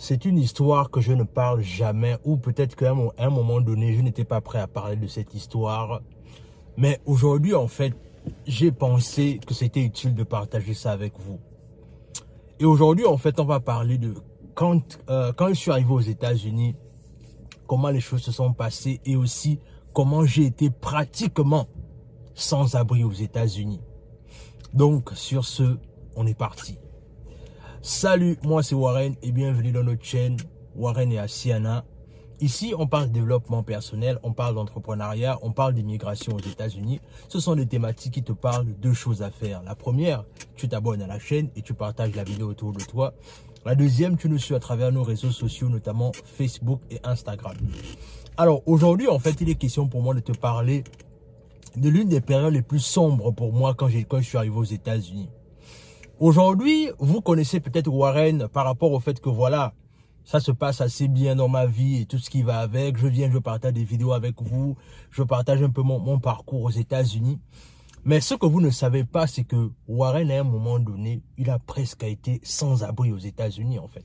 C'est une histoire que je ne parle jamais, ou peut-être qu'à un moment donné, je n'étais pas prêt à parler de cette histoire. Mais aujourd'hui, en fait, j'ai pensé que c'était utile de partager ça avec vous. Et aujourd'hui, en fait, on va parler de quand je suis arrivé aux États-Unis, comment les choses se sont passées et aussi comment j'ai été pratiquement sans abri aux États-Unis. Donc, sur ce, on est parti. Salut, moi c'est Warren et bienvenue dans notre chaîne Warren et Asiana. Ici, on parle de développement personnel, on parle d'entrepreneuriat, on parle d'immigration aux États-Unis. Ce sont des thématiques qui te parlent de deux choses à faire. La première, tu t'abonnes à la chaîne et tu partages la vidéo autour de toi. La deuxième, tu nous suis à travers nos réseaux sociaux, notamment Facebook et Instagram. Alors aujourd'hui, en fait, il est question pour moi de te parler de l'une des périodes les plus sombres pour moi quand je suis arrivé aux États-Unis. Aujourd'hui, vous connaissez peut-être Warren par rapport au fait que voilà, ça se passe assez bien dans ma vie et tout ce qui va avec. Je partage des vidéos avec vous, je partage un peu mon parcours aux États-Unis. Mais ce que vous ne savez pas, c'est que Warren, à un moment donné, il a presque été sans abri aux États-Unis en fait.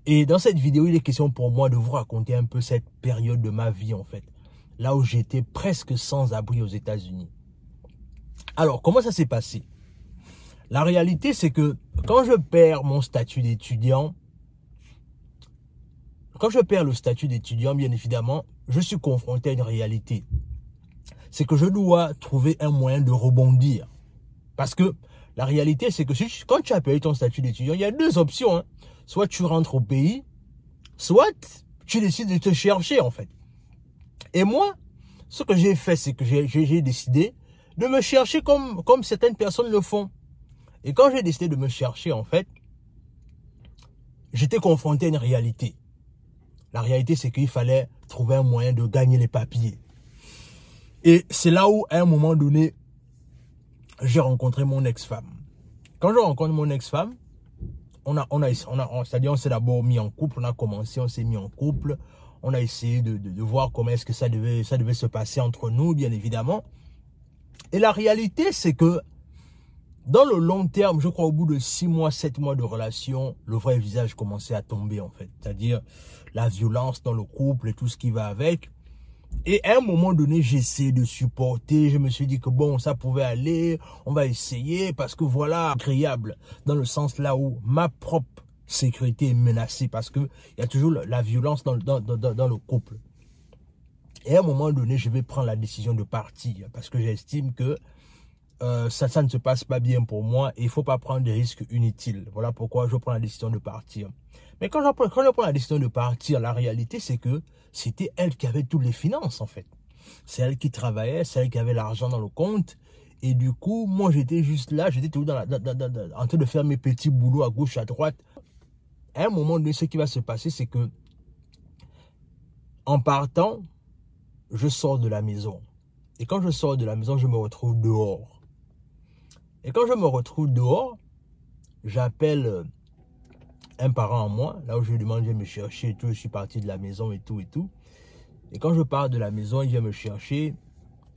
Et dans cette vidéo, il est question pour moi de vous raconter un peu cette période de ma vie en fait. Là où j'étais presque sans abri aux États-Unis. Alors, comment ça s'est passé? La réalité, c'est que quand je perds mon statut d'étudiant, bien évidemment, je suis confronté à une réalité. C'est que je dois trouver un moyen de rebondir. Parce que la réalité, c'est que quand tu as perdu ton statut d'étudiant, il y a deux options. Hein. Soit tu rentres au pays, soit tu décides de te chercher en fait. Et moi, ce que j'ai fait, c'est que j'ai décidé de me chercher comme certaines personnes le font. Et quand j'ai décidé de me chercher, en fait, j'étais confronté à une réalité. La réalité, c'est qu'il fallait trouver un moyen de gagner les papiers. Et c'est là où, à un moment donné, j'ai rencontré mon ex-femme. Quand je rencontre mon ex-femme, c'est-à-dire on s'est d'abord mis en couple, on s'est mis en couple, on a essayé de voir comment est-ce que ça devait se passer entre nous, bien évidemment. Et la réalité, c'est que dans le long terme, je crois au bout de 6 mois, 7 mois de relation, le vrai visage commençait à tomber en fait. C'est-à-dire la violence dans le couple et tout ce qui va avec. Et à un moment donné, j'ai essayé de supporter. Je me suis dit que bon, ça pouvait aller, on va essayer parce que voilà, agréable. Dans le sens là où ma propre sécurité est menacée parce qu'il y a toujours la violence dans le couple. Et à un moment donné, je vais prendre la décision de partir parce que j'estime que ça ne se passe pas bien pour moi et il ne faut pas prendre des risques inutiles. Voilà pourquoi je prends la décision de partir. Mais quand je prends la décision de partir, la réalité c'est que c'était elle qui avait toutes les finances en fait. C'est elle qui travaillait, c'est elle qui avait l'argent dans le compte. Et du coup, moi j'étais juste là, j'étais toujours en train de faire mes petits boulots à gauche, à droite. À un moment donné, ce qui va se passer, c'est que en partant, je sors de la maison. Et quand je sors de la maison, je me retrouve dehors. Et quand je me retrouve dehors, j'appelle un parent à moi, là où je lui demande, de me chercher et tout, je suis parti de la maison et tout et tout. Et quand je pars de la maison, il vient me chercher.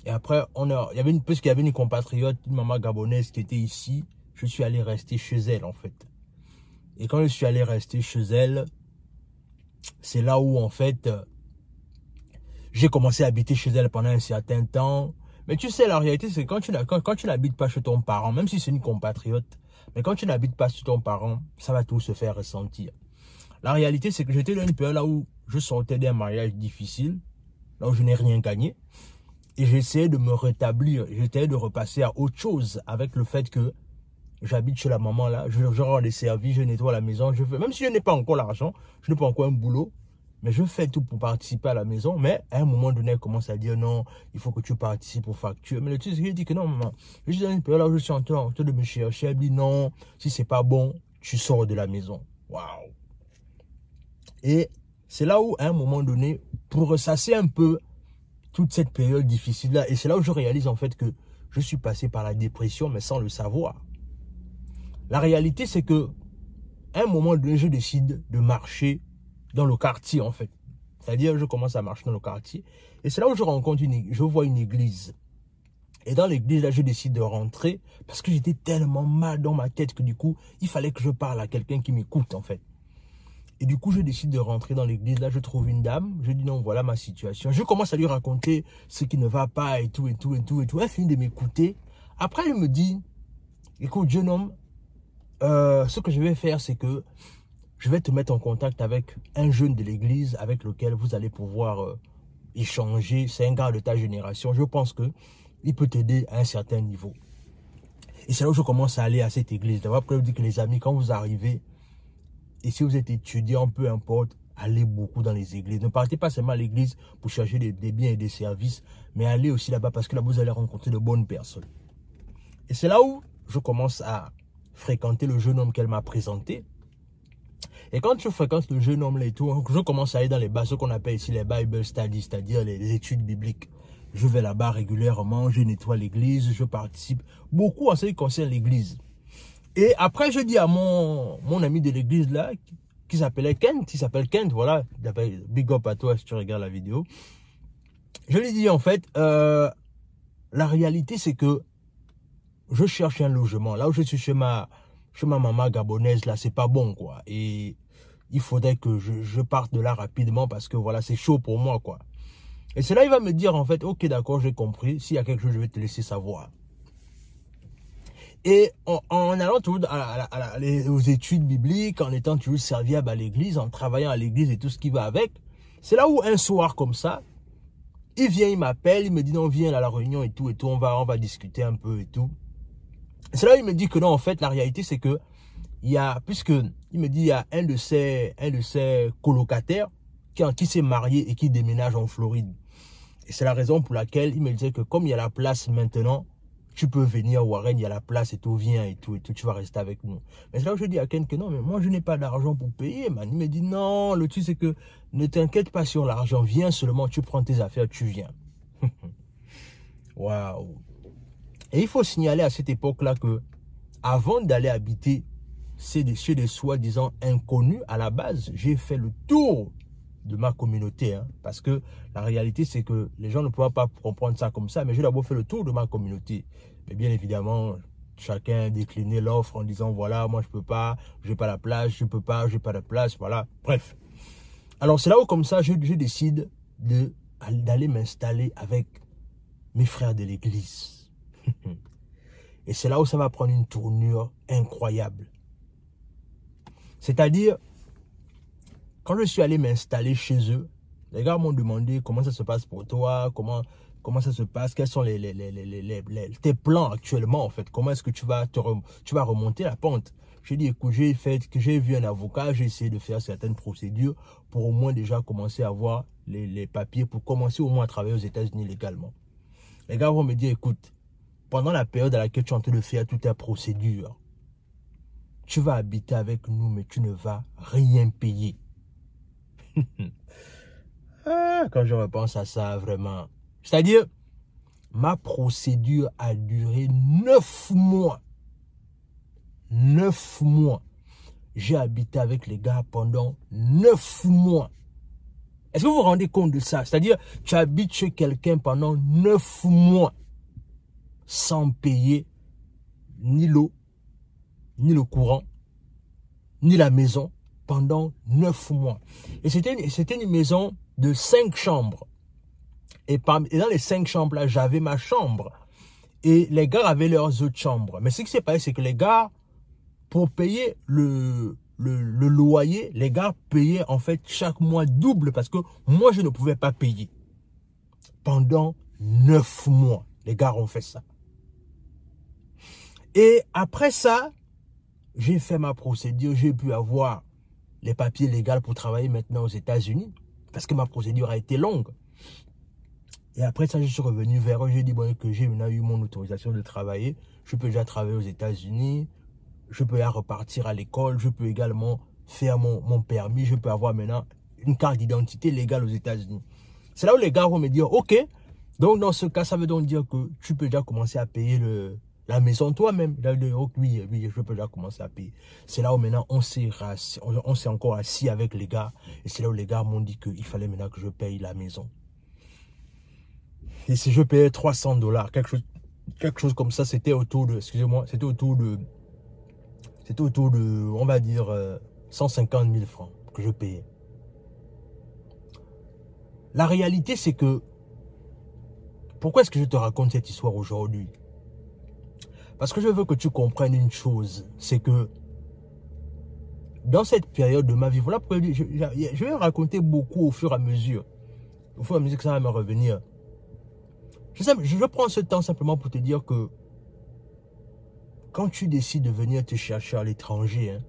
Et après, puisqu'il y avait une compatriote, une maman gabonaise qui était ici, je suis allé rester chez elle en fait. Et quand je suis allé rester chez elle, c'est là où en fait, j'ai commencé à habiter chez elle pendant un certain temps. Mais tu sais, la réalité, c'est que quand tu n'habites pas chez ton parent, même si c'est une compatriote, mais quand tu n'habites pas chez ton parent, ça va tout se faire ressentir. La réalité, c'est que j'étais dans une période là où je sortais d'un mariage difficile, là où je n'ai rien gagné. Et j'essayais de me rétablir, j'essayais de repasser à autre chose avec le fait que j'habite chez la maman là, je rends les services, je nettoie la maison, même si je n'ai pas encore l'argent, je n'ai pas encore un boulot, mais je fais tout pour participer à la maison. Mais à un moment donné, elle commence à dire non, il faut que tu participes aux factures. Mais le truc, c'est que je dis que non, maman, je suis dans une période là où je suis en train de me chercher. Elle dit non, si c'est pas bon, tu sors de la maison. Waouh! Et c'est là où, à un moment donné, pour ressasser un peu toute cette période difficile là, et c'est là où je réalise en fait que je suis passé par la dépression, mais sans le savoir. La réalité, c'est que à un moment donné, je décide de marcher dans le quartier en fait. C'est-à-dire, je commence à marcher dans le quartier. Et c'est là où je vois une église. Et dans l'église, là, je décide de rentrer parce que j'étais tellement mal dans ma tête que du coup, il fallait que je parle à quelqu'un qui m'écoute en fait. Et du coup, je décide de rentrer dans l'église. Là, je trouve une dame. Je dis non, voilà ma situation. Je commence à lui raconter ce qui ne va pas et tout, et tout, et tout, et tout. Elle finit de m'écouter. Après, elle me dit, écoute, jeune homme, ce que je vais faire, c'est que je vais te mettre en contact avec un jeune de l'église avec lequel vous allez pouvoir échanger. C'est un gars de ta génération. Je pense que il peut t'aider à un certain niveau. Et c'est là où je commence à aller à cette église. D'abord, après, je dis que les amis, quand vous arrivez, et si vous êtes étudiant, peu importe, allez beaucoup dans les églises. Ne partez pas seulement à l'église pour chercher des biens et des services, mais allez aussi là-bas parce que là, vous allez rencontrer de bonnes personnes. Et c'est là où je commence à fréquenter le jeune homme qu'elle m'a présenté. Et quand je fréquente le jeune homme là et tout, je commence à aller dans les bars, ce qu'on appelle ici les Bible Studies, c'est-à-dire les études bibliques. Je vais là-bas régulièrement, je nettoie l'église, je participe beaucoup en ce qui concerne l'église. Et après, je dis à mon ami de l'église là, qui s'appelle Kent, voilà, big up à toi si tu regardes la vidéo. Je lui dis en fait, la réalité c'est que je cherche un logement. Là où je suis chez ma maman gabonaise, là, c'est pas bon, quoi. Et il faudrait que je parte de là rapidement parce que voilà, c'est chaud pour moi, quoi. Et c'est là il va me dire en fait, ok, d'accord, j'ai compris. S'il y a quelque chose, je vais te laisser savoir. Et en allant toujours aux études bibliques, en étant toujours serviable à l'église, en travaillant à l'église et tout ce qui va avec, c'est là où un soir comme ça, il vient, il m'appelle, il me dit non, viens à la réunion et tout, on va discuter un peu et tout. C'est là où il me dit que non, en fait, la réalité c'est que il me dit il y a un de ses colocataires qui s'est marié et qui déménage en Floride. Et c'est la raison pour laquelle il me disait que comme il y a la place maintenant, tu peux venir, Warren, il y a la place et tout, viens et tout, tu vas rester avec nous. Mais c'est là où je dis à Ken que non, mais moi je n'ai pas d'argent pour payer, man. Il me dit non, le truc c'est que ne t'inquiète pas sur l'argent, viens seulement, tu prends tes affaires, tu viens. Waouh. Et il faut signaler à cette époque-là que avant d'aller habiter chez des soi-disant inconnus, à la base, j'ai fait le tour de ma communauté, hein, parce que la réalité c'est que les gens ne pourront pas comprendre ça comme ça, mais j'ai d'abord fait le tour de ma communauté. Mais bien évidemment, chacun déclinait l'offre en disant voilà, moi je peux pas, j'ai pas la place, je peux pas, j'ai pas de place, voilà, bref. Alors c'est là où comme ça je décide d'aller m'installer avec mes frères de l'église. Et c'est là où ça va prendre une tournure incroyable. C'est-à-dire, quand je suis allé m'installer chez eux, les gars m'ont demandé comment ça se passe pour toi, comment ça se passe, quels sont tes plans actuellement en fait, comment est-ce que tu vas remonter la pente. J'ai dit écoute, j'ai vu un avocat, j'ai essayé de faire certaines procédures pour au moins déjà commencer à avoir les papiers, pour commencer au moins à travailler aux États-Unis légalement. Les gars vont me dire écoute, pendant la période à laquelle tu es en train de faire toutes tes procédures, tu vas habiter avec nous mais tu ne vas rien payer. Quand je repense à ça, vraiment. C'est-à-dire, ma procédure a duré 9 mois. 9 mois. J'ai habité avec les gars pendant 9 mois. Est-ce que vous vous rendez compte de ça? C'est-à-dire, tu habites chez quelqu'un pendant 9 mois sans payer ni l'eau, ni le courant, ni la maison. Pendant 9 mois. Et c'était une maison de 5 chambres. Et dans les 5 chambres là, j'avais ma chambre. Et les gars avaient leurs autres chambres. Mais ce qui s'est passé, c'est que les gars, pour payer le loyer, les gars payaient en fait chaque mois double parce que moi, je ne pouvais pas payer. Pendant 9 mois, les gars ont fait ça. Et après ça, j'ai fait ma procédure, j'ai pu avoir les papiers légaux pour travailler maintenant aux États-Unis, parce que ma procédure a été longue. Et après ça, je suis revenu vers eux, j'ai dit bon, que j'ai maintenant eu mon autorisation de travailler, je peux déjà travailler aux États-Unis, je peux repartir à l'école, je peux également faire mon permis, je peux avoir maintenant une carte d'identité légale aux États-Unis. C'est là où les gars vont me dire, ok, donc dans ce cas, ça veut donc dire que tu peux déjà commencer à payer la maison toi-même. Oui, je peux déjà commencer à payer. C'est là où maintenant on s'est encore assis avec les gars. Et c'est là où les gars m'ont dit qu'il fallait maintenant que je paye la maison. Et si je payais $300, quelque chose comme ça, c'était autour de, excusez-moi, c'était autour de, on va dire, 150 000 francs. que je payais. La réalité, c'est que, pourquoi est-ce que je te raconte cette histoire aujourd'hui? Parce que je veux que tu comprennes une chose, c'est que dans cette période de ma vie, voilà pourquoi je vais raconter beaucoup au fur et à mesure. Au fur et à mesure que ça va me revenir. Je prends ce temps simplement pour te dire que quand tu décides de venir te chercher à l'étranger, hein,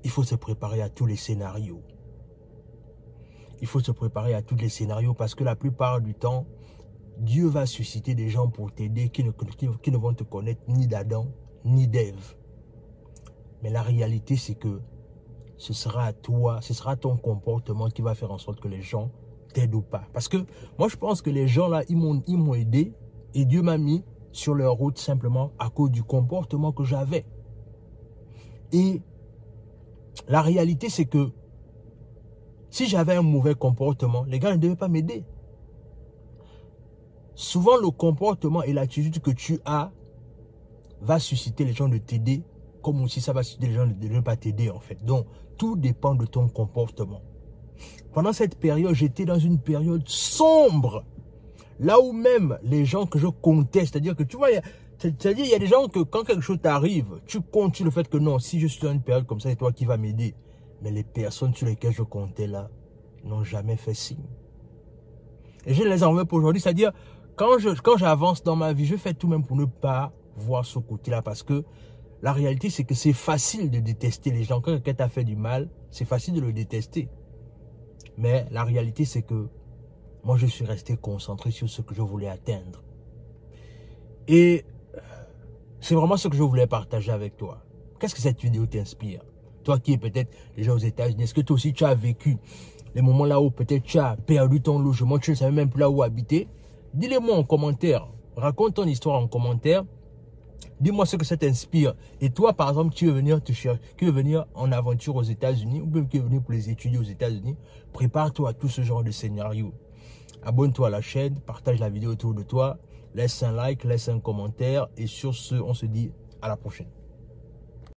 il faut se préparer à tous les scénarios. Il faut se préparer à tous les scénarios parce que la plupart du temps, Dieu va susciter des gens pour t'aider qui ne vont te connaître ni d'Adam ni d'Ève. Mais la réalité, c'est que ce sera à toi, ce sera ton comportement qui va faire en sorte que les gens t'aident ou pas. Parce que moi, je pense que les gens là, ils m'ont aidé et Dieu m'a mis sur leur route simplement à cause du comportement que j'avais. Et la réalité, c'est que si j'avais un mauvais comportement, les gars ne devaient pas m'aider. Souvent, le comportement et l'attitude que tu as va susciter les gens de t'aider, comme aussi ça va susciter les gens de ne pas t'aider en fait. Donc, tout dépend de ton comportement. Pendant cette période, j'étais dans une période sombre. Là où même les gens que je comptais, c'est-à-dire que tu vois, c'est-à-dire il y a des gens que quand quelque chose t'arrive, tu comptes sur le fait que non, si je suis dans une période comme ça, c'est toi qui vas m'aider. Mais les personnes sur lesquelles je comptais là n'ont jamais fait signe. Et je les envoie pour aujourd'hui, c'est-à-dire quand j'avance dans ma vie, je fais tout même pour ne pas voir ce côté-là parce que la réalité, c'est que c'est facile de détester les gens. Quand quelqu'un t'a fait du mal, c'est facile de le détester. Mais la réalité, c'est que moi, je suis resté concentré sur ce que je voulais atteindre. Et c'est vraiment ce que je voulais partager avec toi. Qu'est-ce que cette vidéo t'inspire? Toi qui es peut-être déjà aux États-Unis, est-ce que toi aussi tu as vécu les moments là où peut-être tu as perdu ton logement, tu ne savais même plus là où habiter? Dis-le-moi en commentaire. Raconte ton histoire en commentaire. Dis-moi ce que ça t'inspire. Et toi, par exemple, tu veux venir te chercher, tu veux venir en aventure aux États-Unis, ou même tu veux venir pour les étudier aux États-Unis, prépare-toi à tout ce genre de scénario. Abonne-toi à la chaîne, partage la vidéo autour de toi, laisse un like, laisse un commentaire. Et sur ce, on se dit à la prochaine.